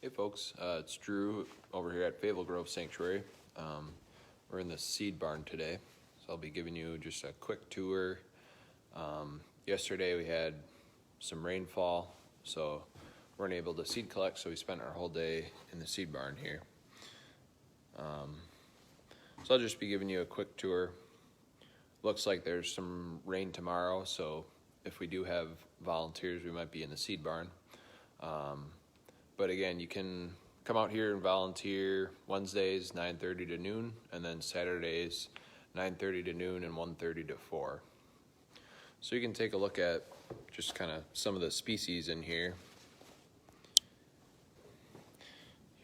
Hey folks, it's Drew over here at Faville Grove Sanctuary. We're in the seed barn today, so I'll be giving you just a quick tour. Yesterday we had some rainfall, so we weren't able to seed collect, so we spent our whole day in the seed barn here. So I'll just be giving you a quick tour. Looks like there's some rain tomorrow, so if we do have volunteers, we might be in the seed barn. But again, you can come out here and volunteer Wednesdays 9:30 to noon, and then Saturdays 9:30 to noon and 1:30 to 4. So you can take a look at just kind of some of the species in here.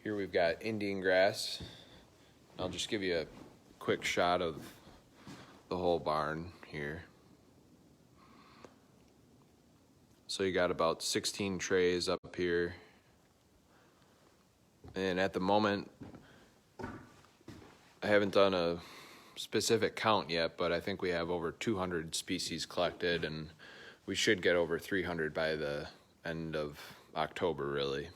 Here we've got Indian grass. I'll just give you a quick shot of the whole barn here. So you got about 16 trays up here. And at the moment, I haven't done a specific count yet, but I think we have over 200 species collected, and we should get over 300 by the end of October, really.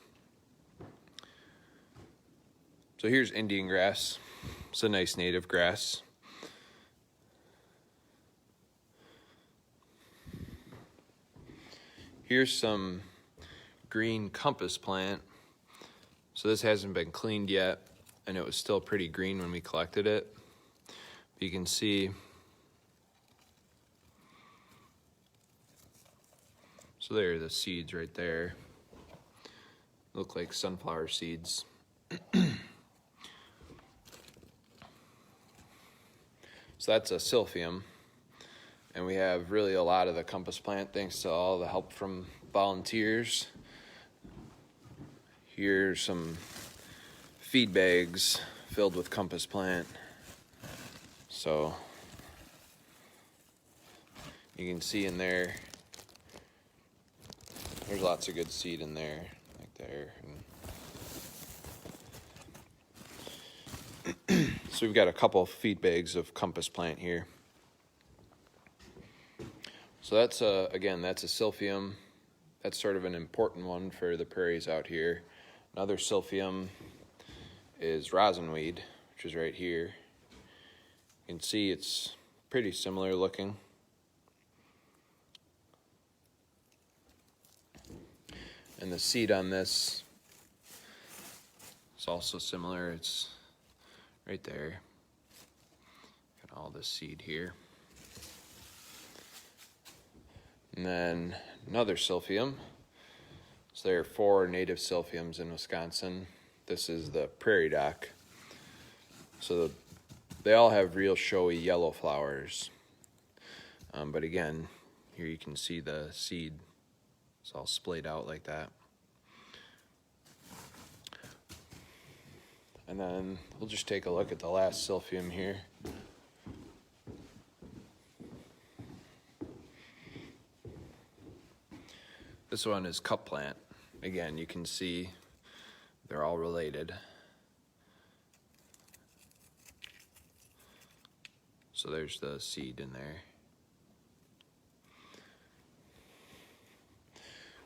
So here's Indian grass. It's a nice native grass. Here's some green compass plant. So this hasn't been cleaned yet, and it was still pretty green when we collected it. But you can see, so there are the seeds right there. Look like sunflower seeds. So that's a silphium, and we have really a lot of the compass plant thanks to all the help from volunteers. Here's some feed bags filled with compass plant. So you can see in there, there's lots of good seed in there, like there. So we've got a couple of feed bags of compass plant here. So that's again, that's a silphium. That's sort of an important one for the prairies out here. Another silphium is Rosinweed, which is right here. You can see it's pretty similar looking. And the seed on this is also similar. It's right there. Got all the seed here. And then another silphium. So there are 4 native silphiums in Wisconsin. This is the prairie dock. So they all have real showy yellow flowers. But again, here you can see the seed. It's all splayed out like that. And then we'll just take a look at the last silphium here. This one is cup plant. Again, you can see they're all related. So there's the seed in there.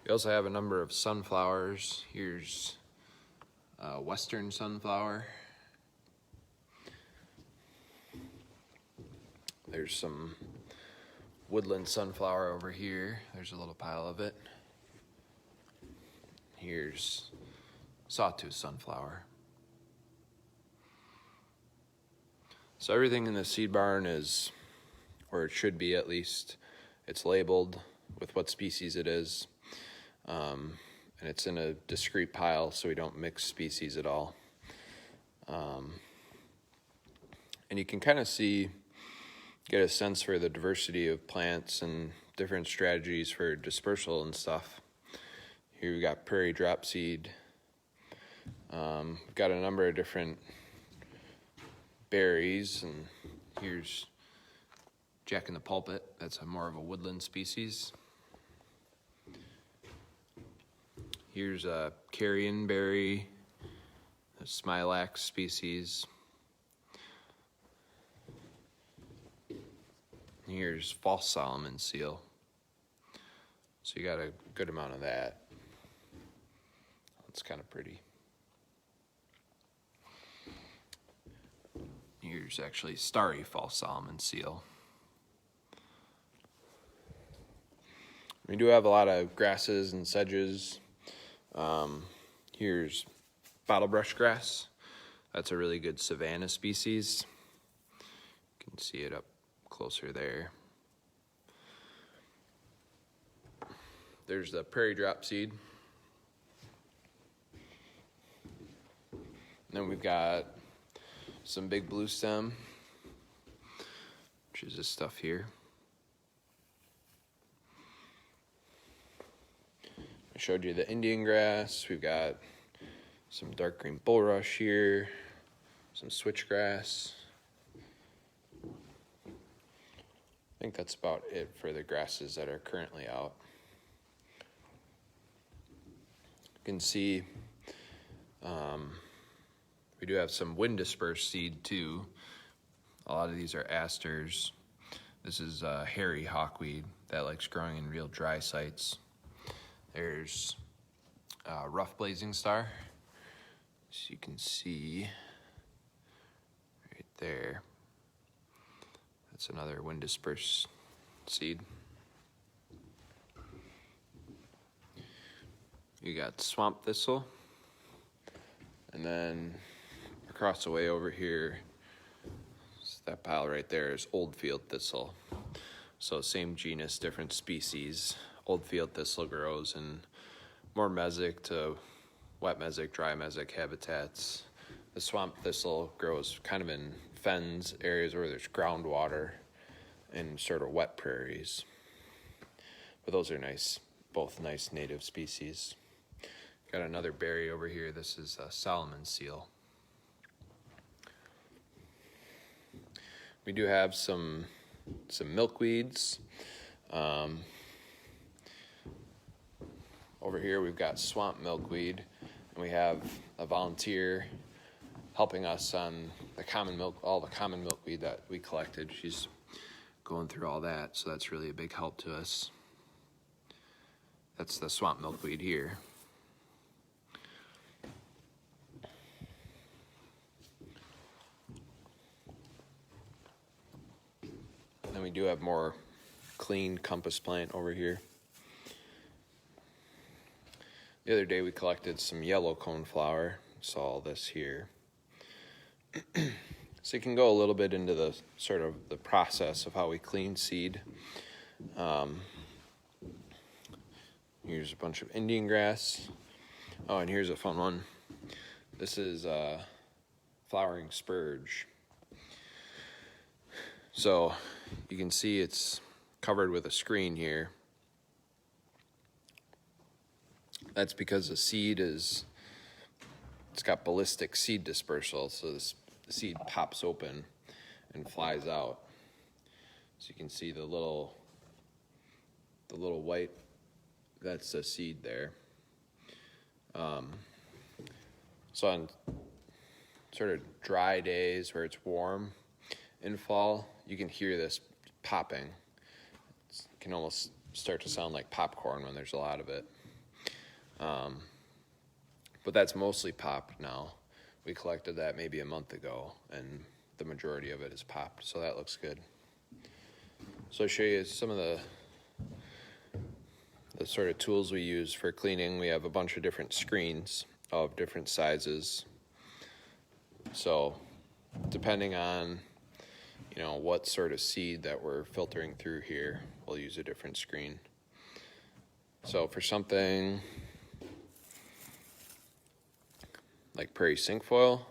We also have a number of sunflowers. Here's western sunflower. There's some woodland sunflower over here. There's a little pile of it. Here's sawtooth sunflower. So everything in the seed barn is, or it should be at least, it's labeled with what species it is. And it's in a discrete pile so we don't mix species at all. And you can kind of get a sense for the diversity of plants and different strategies for dispersal and stuff. Here we got prairie drop seed. We've got a number of different berries, and here's Jack in the Pulpit. That's more of a woodland species. Here's a carrion berry, a smilax species. And here's false Solomon seal. So you got a good amount of that. It's kind of pretty. Here's actually starry false Solomon seal. We do have a lot of grasses and sedges. Here's bottlebrush grass. That's a really good savanna species. You can see it up closer there. There's the prairie drop seed. And then we've got some big blue stem, which is this stuff here. I showed you the Indian grass. We've got some dark green bulrush here, some switchgrass. I think that's about it for the grasses that are currently out. You can see we do have some wind dispersed seed too. A lot of these are asters. This is hairy hawkweed that likes growing in real dry sites. There's rough blazing star. So you can see right there. That's another wind dispersed seed. You got swamp thistle. And then across the way over here, that pile right there is old field thistle. So same genus, different species. Old field thistle grows in more mesic to wet mesic, dry mesic habitats. The swamp thistle grows kind of in fens, areas where there's groundwater, and sort of wet prairies. But those are nice, both nice native species. Got another berry over here. This is Solomon seal. We do have some milkweeds. Over here we've got swamp milkweed, and we have a volunteer helping us on all the common milkweed that we collected. She's going through all that, so that's really a big help to us. That's the swamp milkweed here. And then we do have more clean compass plant over here. The other day we collected some yellow coneflower. Saw all this here. So you can go a little bit into the sort of the process of how we clean seed. Here's a bunch of Indian grass. Oh, and here's a fun one. This is flowering spurge. So you can see it's covered with a screen here. That's because the seed it's got ballistic seed dispersal, so the seed pops open and flies out. So you can see the little white, that's the seed there. So on sort of dry days where it's warm in fall, you can hear this popping. It can almost start to sound like popcorn when there's a lot of it. But that's mostly popped now. We collected that maybe a month ago, and the majority of it is popped, so that looks good. So I'll show you some of the sort of tools we use for cleaning. We have a bunch of different screens of different sizes. So depending on, what sort of seed that we're filtering through here, we'll use a different screen. So for something like prairie cinquefoil,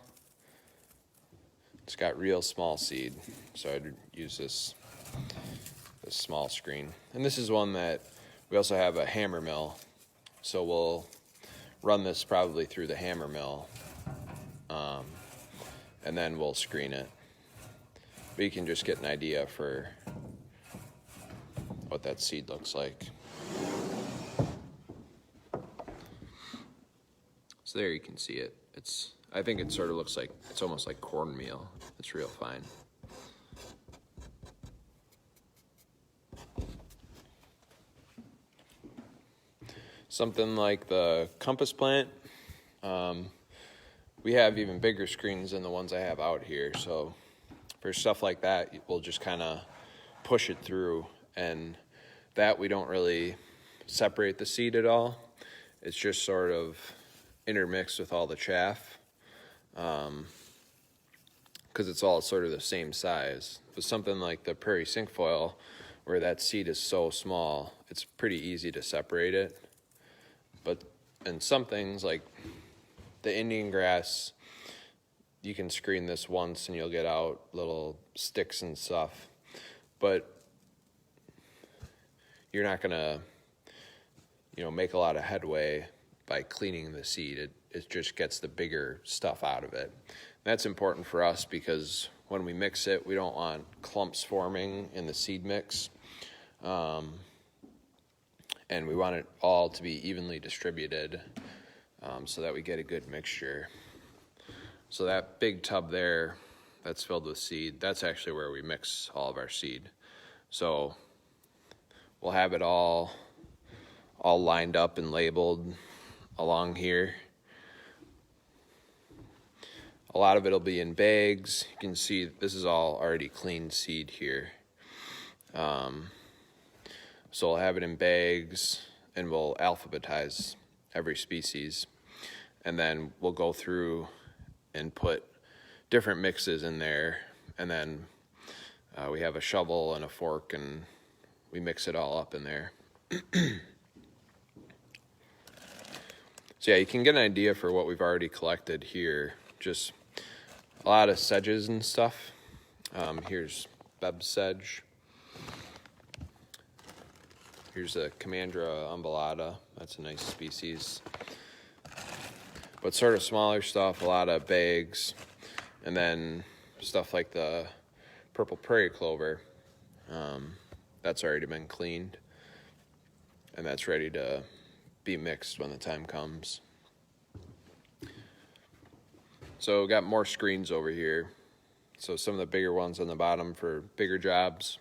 it's got real small seed, so I'd use this small screen. And this is one that we also have a hammer mill, so we'll run this probably through the hammer mill, and then we'll screen it. But you can just get an idea for what that seed looks like. So there you can see it. I think it sort of looks like, it's almost like cornmeal. It's real fine. Something like the compass plant, we have even bigger screens than the ones I have out here. So For stuff like that, we'll just kind of push it through, and that we don't really separate the seed at all. It's just sort of intermixed with all the chaff, because it's all sort of the same size. With something like the prairie cinquefoil, where that seed is so small, it's pretty easy to separate it. But in some things like the Indian grass, you can screen this once and you'll get out little sticks and stuff, but you're not gonna, make a lot of headway by cleaning the seed. It just gets the bigger stuff out of it. That's important for us because when we mix it, we don't want clumps forming in the seed mix, and we want it all to be evenly distributed, so that we get a good mixture. So that big tub there that's filled with seed, that's actually where we mix all of our seed. So we'll have it all lined up and labeled along here. A lot of it will be in bags. You can see this is all already cleaned seed here. So we'll have it in bags, and we'll alphabetize every species. And then we'll go through and put different mixes in there, and then we have a shovel and a fork, and we mix it all up in there. So yeah, you can get an idea for what we've already collected here. Just a lot of sedges and stuff. Here's Beb sedge. Here's a Commandra umbellata. That's a nice species. But sort of smaller stuff, a lot of bags, and then stuff like the purple prairie clover. That's already been cleaned, and that's ready to be mixed when the time comes. So we got more screens over here. So some of the bigger ones on the bottom for bigger jobs,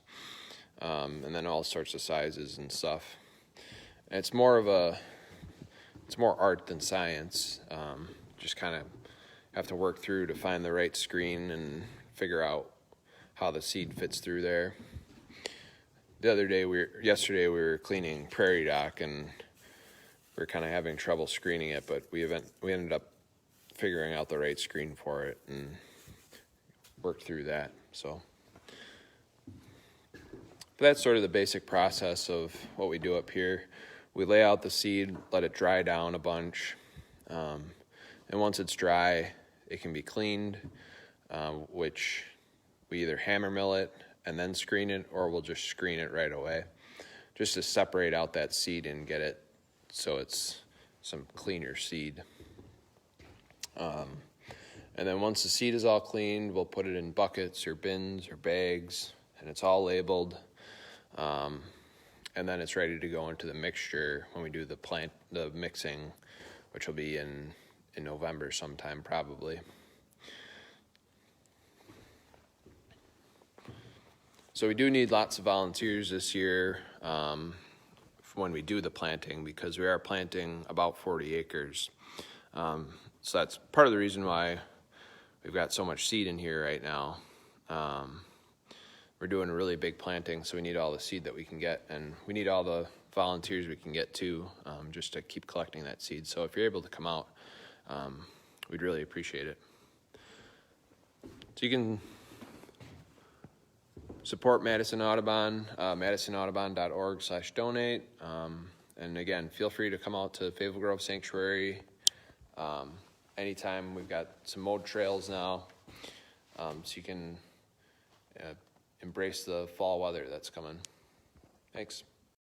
and then all sorts of sizes and stuff. And it's more art than science. Just kind of have to work through to find the right screen and figure out how the seed fits through there. Yesterday we were cleaning prairie dock, and we were kind of having trouble screening it, but we ended up figuring out the right screen for it and worked through that. So but that's sort of the basic process of what we do up here. We lay out the seed, let it dry down a bunch, and once it's dry, it can be cleaned, which we either hammer mill it and then screen it, or we'll just screen it right away, just to separate out that seed and get it so it's some cleaner seed. And then once the seed is all cleaned, we'll put it in buckets or bins or bags, and it's all labeled. And then it's ready to go into the mixture when we do the mixing, which will be in November sometime probably. So we do need lots of volunteers this year when we do the planting, because we are planting about 40 acres. So that's part of the reason why we've got so much seed in here right now. We're doing a really big planting, so we need all the seed that we can get, and we need all the volunteers we can get too, just to keep collecting that seed. So if you're able to come out, we'd really appreciate it. So you can support Madison Audubon, MadisonAudubon.org/donate. And again, feel free to come out to Faville Grove Sanctuary anytime. We've got some mowed trails now, so you can embrace the fall weather that's coming. Thanks.